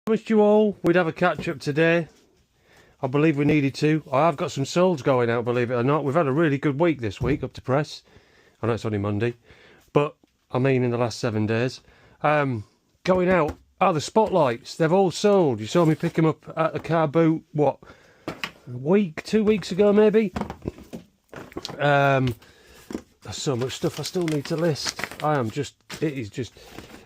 Promised you all we'd have a catch up today. I believe we needed to. I have got some souls going out, believe it or not. We've had a really good week this week up to press. I know it's only Monday, but I mean in the last 7 days. Going out are the spotlights. They've all sold. You saw me pick them up at the car boot, what, a week, 2 weeks ago maybe? There's so much stuff I still need to list.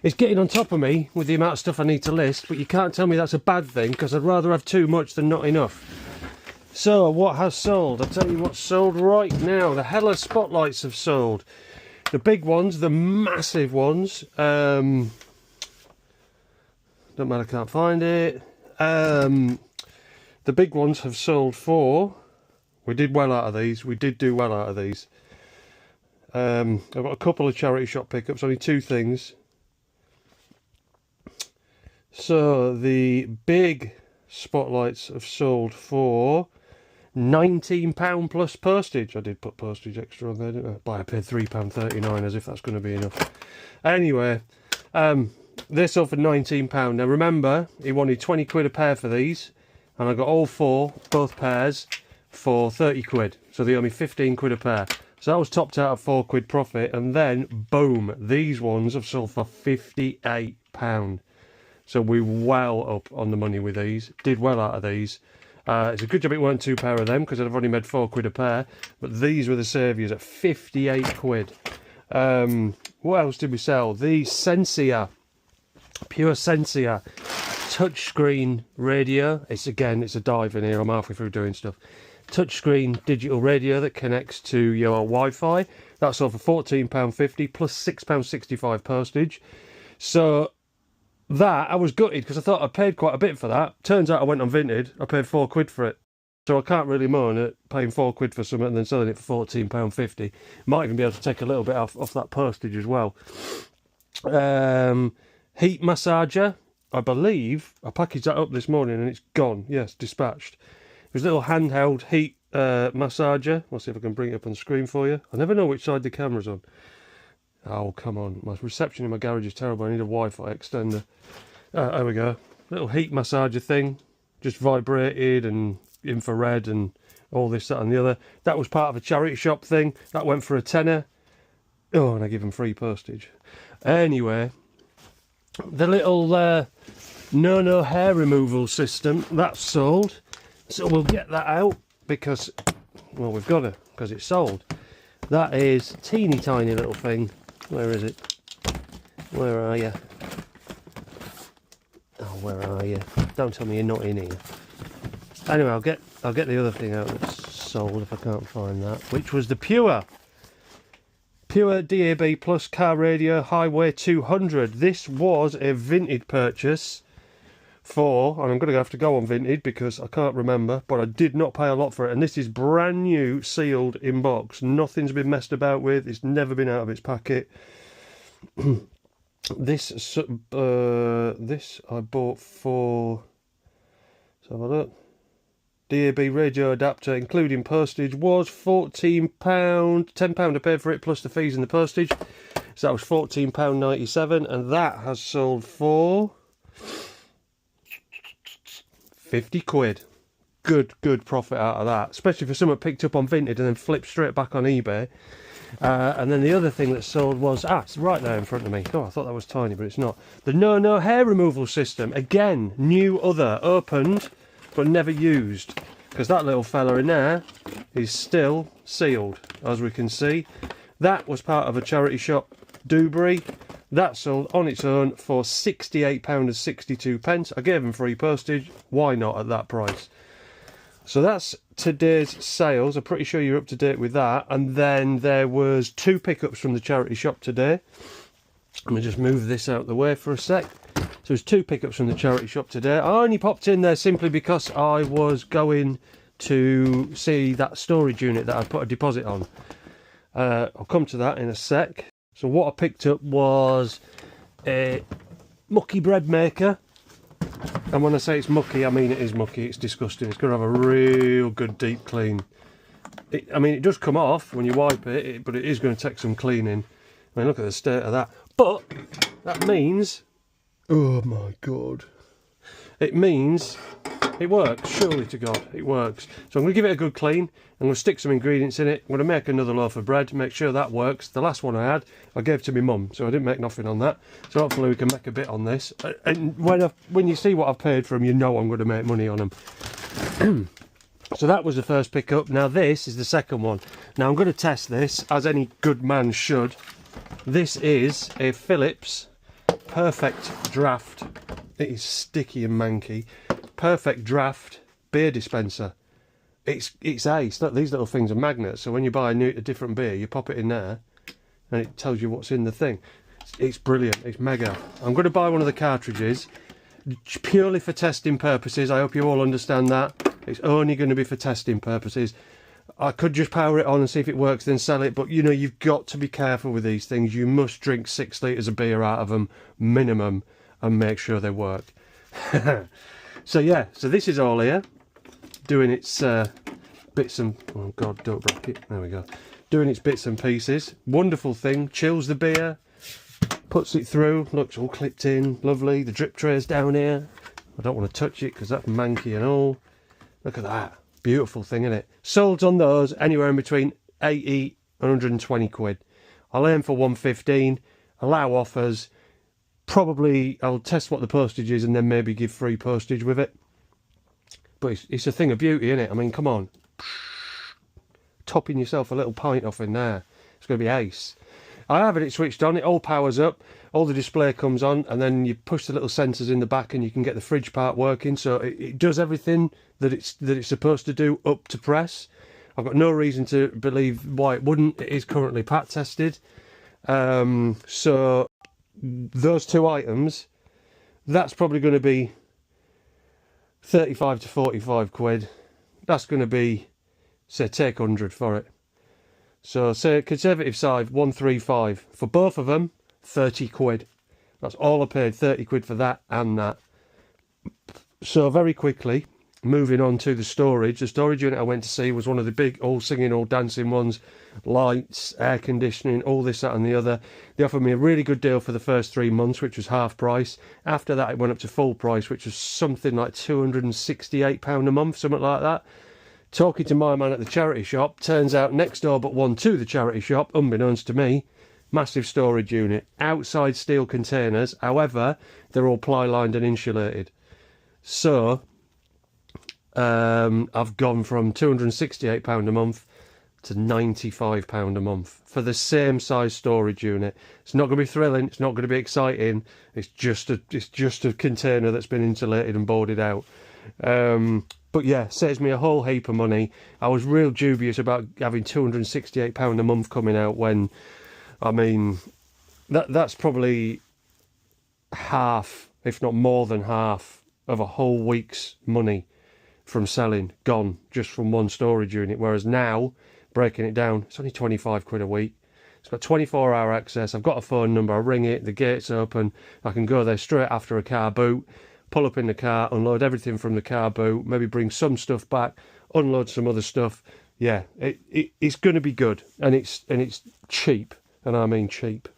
It's getting on top of me with the amount of stuff I need to list, but you can't tell me that's a bad thing, because I'd rather have too much than not enough. So, what has sold? I'll tell you what's sold right now. The Hella spotlights have sold. The big ones, the massive ones. Don't matter, I can't find it. The big ones have sold for... We did well out of these. We did do well out of these. I've got a couple of charity shop pickups, only 2 things. So the big spotlights have sold for £19 plus postage. I did put postage extra on there, didn't I? But I paid £3.39, as if that's going to be enough. Anyway, they sold for £19. Now remember, he wanted 20 quid a pair for these, and I got all 4, both pairs, for 30 quid. So they owe me 15 quid a pair. So that was topped out of 4 quid profit, and then boom, these ones have sold for £58. So we're well up on the money with these. Did well out of these. It's a good job it weren't 2 pair of them, because I'd have only made 4 quid a pair. But these were the saviours at 58 quid. What else did we sell? The Sensia. Pure Sensia. Touchscreen radio. It's a dive in here. I'm halfway through doing stuff. Touchscreen digital radio that connects to your Wi-Fi. That sold for £14.50 plus £6.65 postage. So... that, I was gutted because I thought I paid quite a bit for that. Turns out I went on Vinted, I paid 4 quid for it. So I can't really moan at paying 4 quid for something and then selling it for £14.50. Might even be able to take a little bit off that postage as well. Heat massager, I believe. I packaged that up this morning and it's gone. Yes, dispatched. It was a little handheld heat massager. I'll see if I can bring it up on the screen for you. I never know which side the camera's on. Oh, come on. My reception in my garage is terrible. I need a Wi-Fi extender. There we go. Little heat massager thing. Just vibrated and infrared and all this, that and the other. That was part of a charity shop thing. That went for a tenner. Oh, and I give them free postage. Anyway, the little no hair removal system, that's sold. So we'll get that out because, well, we've got to, because it's sold. That is teeny tiny little thing. Where is it? Where are you? Oh, where are you? Don't tell me you're not in here. Anyway, I'll get the other thing out that's sold if I can't find that, which was the Pure DAB Plus car radio Highway 200. This was a Vinted purchase for, and I'm going to have to go on Vinted because I can't remember, but I did not pay a lot for it. And this is brand new, sealed in box. Nothing's been messed about with. It's never been out of its packet. This I bought for, let's have a look. DAB radio adapter, including postage, was £14. £10 I paid for it, plus the fees and the postage. So that was £14.97, and that has sold for 50 quid. Good profit out of that, especially for someone picked up on Vinted and then flipped straight back on eBay. And then the other thing that sold was, it's right there in front of me. Oh, I thought that was tiny, but it's not. The no hair removal system. Again, new opened, but never used. Because that little fella in there is still sealed, as we can see. That was part of a charity shop, Dewberry. That sold on its own for £68.62. I gave them free postage. Why not at that price? So that's today's sales. I'm pretty sure you're up to date with that. And then there was 2 pickups from the charity shop today. Let me just move this out of the way for a sec. So there's 2 pickups from the charity shop today. I only popped in there simply because I was going to see that storage unit that I put a deposit on. I'll come to that in a sec. So what I picked up was a mucky bread maker. And when I say it's mucky, I mean it is mucky. It's disgusting. It's going to have a real good deep clean. It does come off when you wipe it, but it is going to take some cleaning. I mean, look at the state of that. But that means, oh my god, it means it works. Surely to God, it works. So I'm going to give it a good clean. I'm going to stick some ingredients in it. I'm going to make another loaf of bread, make sure that works. The last one I had, I gave to my mum, so I didn't make nothing on that. So hopefully we can make a bit on this. And when you see what I've paid for them, you know I'm going to make money on them. So that was the first pickup. Now this is the second one. Now I'm going to test this, as any good man should. This is a Philips Perfect Draft. It is sticky and manky. Perfect Draft beer dispenser. It's ace. Look, these little things are magnets, so when you buy a different beer, you pop it in there and it tells you what's in the thing. It's brilliant. It's mega. I'm going to buy one of the cartridges purely for testing purposes. I hope you all understand that. It's only going to be for testing purposes. I could just power it on and see if it works, then sell it, but you know, you've got to be careful with these things. You must drink 6 litres of beer out of them minimum and make sure they work. So yeah, so this is all here, doing its bits and, oh God, don't break it, there we go, doing its bits and pieces. Wonderful thing, chills the beer, puts it through, looks all clipped in, lovely. The drip tray's down here. I don't want to touch it because that's manky and all. Look at that, beautiful thing, isn't it? Sold on those anywhere in between 80 and 120 quid. I'll aim for 115, allow offers. Probably I'll test what the postage is and then maybe give free postage with it. But it's a thing of beauty, isn't it? I mean, come on. Topping yourself a little pint off in there. It's going to be ace. I have it switched on. It all powers up. All the display comes on. And then you push the little sensors in the back and you can get the fridge part working. So it does everything that it's supposed to do up to press. I've got no reason to believe why it wouldn't. It is currently pat tested. So those two items, that's probably going to be 35 to 45 quid. That's going to be, say, take 100 for it. So say conservative side 135 for both of them, 30 quid. That's all I paid, 30 quid for that and that. So very quickly, moving on to the storage. The storage unit I went to see was one of the big all singing, all dancing ones. Lights, air conditioning, all this, that and the other. They offered me a really good deal for the first 3 months, which was half price. After that it went up to full price, which was something like £268 a month, something like that. Talking to my man at the charity shop, turns out next door but one to the charity shop, unbeknownst to me, massive storage unit, outside steel containers. However, they're all ply lined and insulated. So I've gone from £268 a month to £95 a month for the same size storage unit. It's not going to be thrilling, it's not going to be exciting, it's just a container that's been insulated and boarded out. But yeah, saves me a whole heap of money. I was real dubious about having £268 a month coming out when, I mean, that's probably half, if not more than half, of a whole week's money from selling, gone, just from one storage unit. Whereas now, breaking it down, it's only 25 quid a week. It's got 24-hour access. I've got a phone number, I ring it, the gate's open, I can go there straight after a car boot, pull up in the car, unload everything from the car boot, maybe bring some stuff back, unload some other stuff. Yeah, it's going to be good, and it's cheap, and I mean cheap.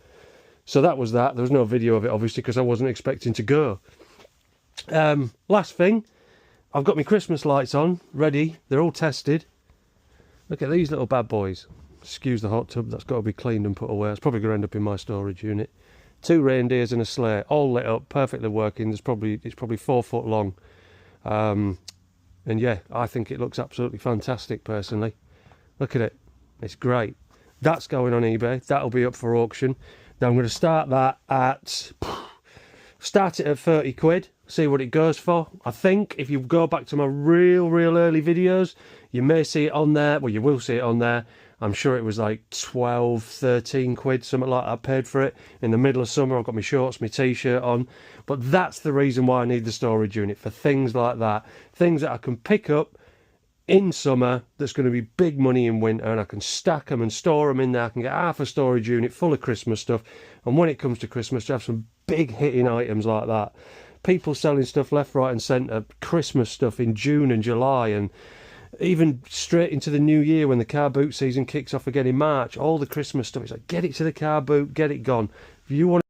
So that was that. There was no video of it, obviously, because I wasn't expecting to go. Last thing, I've got my Christmas lights on, ready. They're all tested. Look at these little bad boys. Excuse the hot tub, that's got to be cleaned and put away. It's probably going to end up in my storage unit. 2 reindeers and a sleigh, all lit up, perfectly working. It's probably 4 foot long. And yeah, I think it looks absolutely fantastic, personally. Look at it. It's great. That's going on eBay. That'll be up for auction. Now I'm going to start that start it at 30 quid. See what it goes for. I think if you go back to my real early videos, you may see it on there. Well, you will see it on there. I'm sure it was like 12, 13 quid, something like that I paid for it. In the middle of summer, I've got my shorts, my t-shirt on. But that's the reason why I need the storage unit, for things like that. Things that I can pick up in summer that's going to be big money in winter, and I can stack them and store them in there. I can get half a storage unit full of Christmas stuff. And when it comes to Christmas, to have some big hitting items like that. People selling stuff left, right and centre, Christmas stuff in June and July, and even straight into the new year when the car boot season kicks off again in March. All the Christmas stuff, it's like, get it to the car boot, get it gone. If you want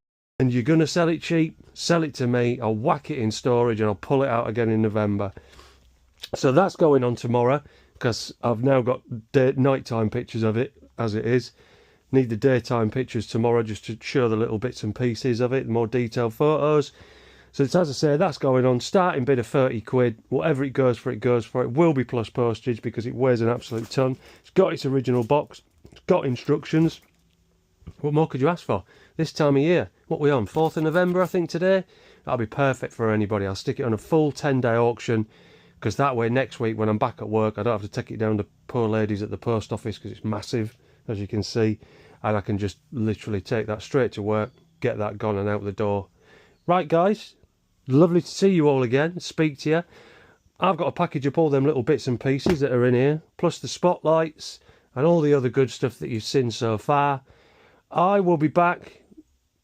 and you're going to sell it cheap, sell it to me. I'll whack it in storage and I'll pull it out again in November. So that's going on tomorrow, because I've now got nighttime pictures of it as it is. Need the daytime pictures tomorrow just to show the little bits and pieces of it, more detailed photos. So it's, as I say, that's going on. Starting bid of 30 quid. Whatever it goes for, it goes for. It will be plus postage because it weighs an absolute ton. It's got its original box. It's got instructions. What more could you ask for? This time of year. What are we on? 4th of November, I think, today? That'll be perfect for anybody. I'll stick it on a full 10-day auction, because that way next week when I'm back at work, I don't have to take it down to poor ladies at the post office because it's massive, as you can see. And I can just literally take that straight to work, get that gone and out the door. Right, guys, lovely to see you all again, speak to you. I've got to package up all them little bits and pieces that are in here, plus the spotlights and all the other good stuff that you've seen so far. I will be back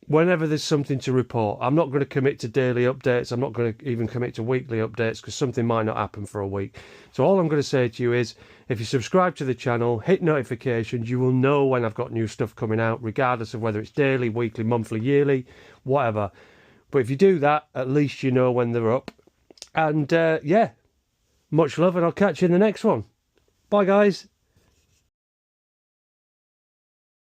whenever there's something to report. I'm not going to commit to daily updates. I'm not going to even commit to weekly updates because something might not happen for a week. So all I'm going to say to you is, if you subscribe to the channel, hit notifications, you will know when I've got new stuff coming out, regardless of whether it's daily, weekly, monthly, yearly, whatever. But if you do that, at least you know when they're up. And yeah, much love, and I'll catch you in the next one. Bye, guys.